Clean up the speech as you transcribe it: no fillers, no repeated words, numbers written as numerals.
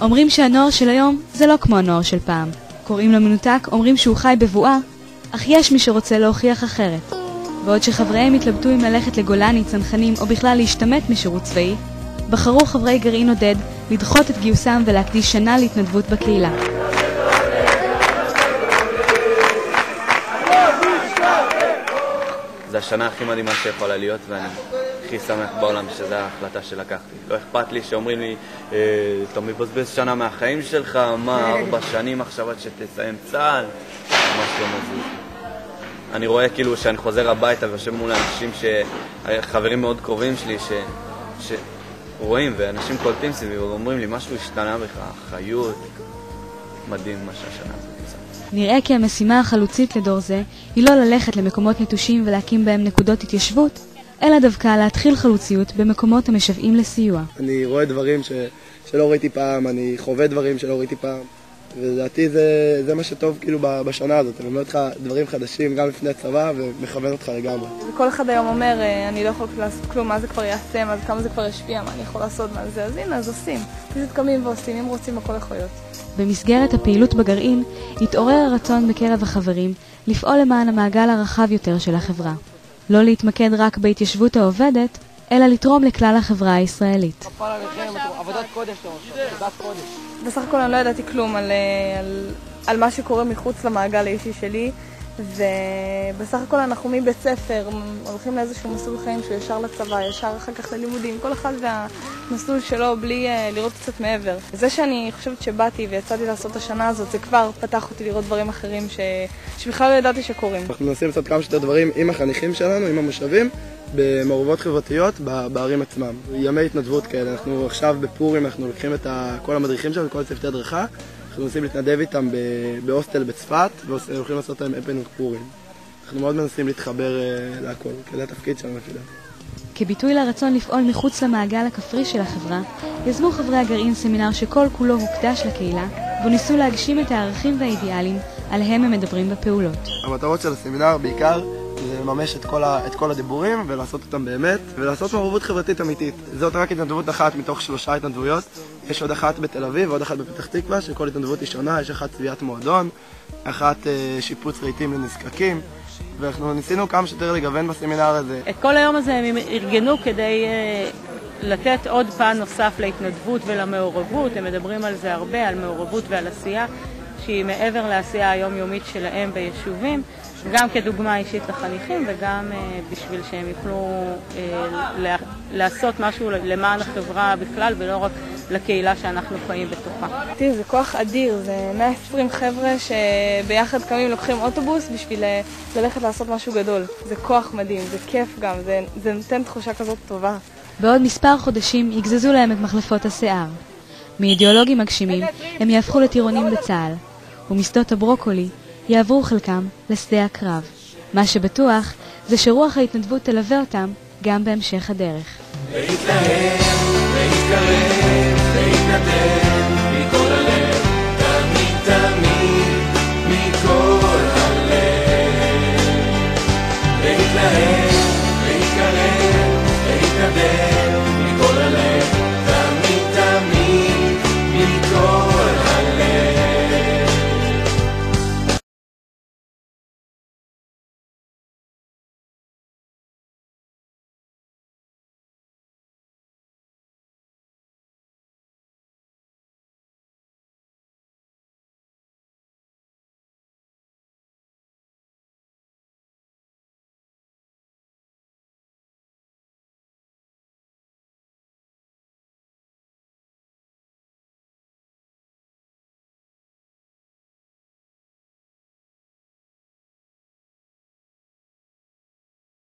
אומרים שהנוער של היום זה לא כמו הנוער של פעם. קוראים לו מנותק, אומרים שהוא חי בבועה, אך יש מי שרוצה להוכיח אחרת. ועוד שחבריהם התלבטו אם ללכת לגולני, צנחנים או בכלל להשתמט משירות צבאי, בחרו חברי גרעין עודד לדחות את גיוסם ולהקדיש שנה להתנדבות בקהילה. זה השנה הכי מדהימה שיכולה להיות, ואני הכי שמח בעולם שזו ההחלטה שלקחתי. לא אכפת לי שאומרים לי, אתה מבזבז שנה מהחיים שלך, מה, 4 שנים עכשיו עד שתסיים צה"ל? ממש לא מזוז. אני רואה כאילו שאני חוזר הביתה ויושב מול אנשים חברים מאוד קרובים שלי שרואים, ואנשים קולטים סביבי ואומרים לי, משהו השתנה בך, חיות, מדהים מה שהשנה הזאת. נראה כי המשימה החלוצית לדור זה היא לא ללכת למקומות נטושים ולהקים בהם נקודות התיישבות, אלא דווקא להתחיל חלוציות במקומות המשוועים לסיוע. אני רואה דברים שלא ראיתי פעם, אני חווה דברים שלא ראיתי פעם, ולדעתי זה מה שטוב כאילו בשנה הזאת. אני אומר לך דברים חדשים גם לפני הצבא ומכוון אותך לגמרי. וכל אחד היום אומר, אני לא יכול לעשות כלום, מה זה כבר יעשה, כמה זה כבר ישפיע, מה אני יכול לעשות, מה זה, אז הנה, אז עושים. פשוט קמים ועושים, אם רוצים הכל יכול להיות. במסגרת הפעילות בגרעין התעורר הרצון בקרב החברים לפעול למען המעגל הרחב יותר של החברה. לא להתמקד רק בהתיישבות העובדת, אלא לתרום לכלל החברה הישראלית. עבודת קודש, עבודת קודש. בסך הכל אני לא ידעתי כלום על מה שקורה מחוץ למעגל האישי שלי, ובסך הכל אנחנו מבית ספר הולכים לאיזשהו מסלול חיים שהוא ישר לצבא, ישר אחר כך ללימודים, כל אחד והמסלול שלו בלי לראות קצת מעבר. זה שאני חושבת שבאתי ויצאתי לעשות את השנה הזאת, זה כבר פתח אותי לראות דברים אחרים שבכלל לא ידעתי שקורים. אנחנו מנסים לעשות כמה שיותר דברים עם החניכים שלנו, עם המושבים, במעורבות חברתיות בערים עצמם. ימי התנדבות כאלה, אנחנו עכשיו בפורים, אנחנו לוקחים את כל המדריכים שלנו, כל צוותי הדרכה, אנחנו מנסים להתנדב איתם בהוסטל בצפת, והולכים לעשות להם הפנינג פורים. אנחנו מאוד מנסים להתחבר להכל, כזה התפקיד שלנו לפי דעתי. כביטוי לרצון לפעול מחוץ למעגל הכפרי של החברה, יזמו חברי הגרעין סמינר שכל כולו הוקדש לקהילה, וניסו להגשים את הערכים והאידיאלים עליהם הם מדברים בפעולות. המטרות של הסמינר בעיקר זה לממש את כל הדיבורים ולעשות אותם באמת, ולעשות מעורבות חברתית אמיתית. זאת רק התנדבות אחת מתוך 3 התנדבויות. יש עוד אחת בתל אביב ועוד אחת בפתח תקווה, שכל התנדבות היא שונה. יש אחת צביעת מועדון, אחת שיפוץ רהיטים לנזקקים, ואנחנו ניסינו כמה שיותר לגוון בסמינר הזה. את כל היום הזה הם ארגנו כדי לתת עוד פן נוסף להתנדבות ולמעורבות. הם מדברים על זה הרבה, על מעורבות ועל עשייה, שהיא מעבר לעשייה היומיומית שלהם ביישובים, גם כדוגמה אישית לחניכים וגם בשביל שהם יוכלו לעשות משהו למען החברה בכלל ולא רק לקהילה שאנחנו חיים בתוכה. זה כוח אדיר, זה 120 חבר'ה שביחד קמים לוקחים אוטובוס בשביל ללכת לעשות משהו גדול. זה כוח מדהים, זה כיף גם, זה נותן תחושה כזאת טובה. בעוד מספר חודשים יגזזו להם את מחלפות השיער. מאידיאולוגים מגשימים הם יהפכו לטירונים בצה"ל, ומשדות הברוקולי יעברו חלקם לשדה הקרב. מה שבטוח זה שרוח ההתנדבות תלווה אותם גם בהמשך הדרך. להתלהב, להתקרב, להתנדב, מכל הלב, תמיד תמיד, מכל הלב. להתלהב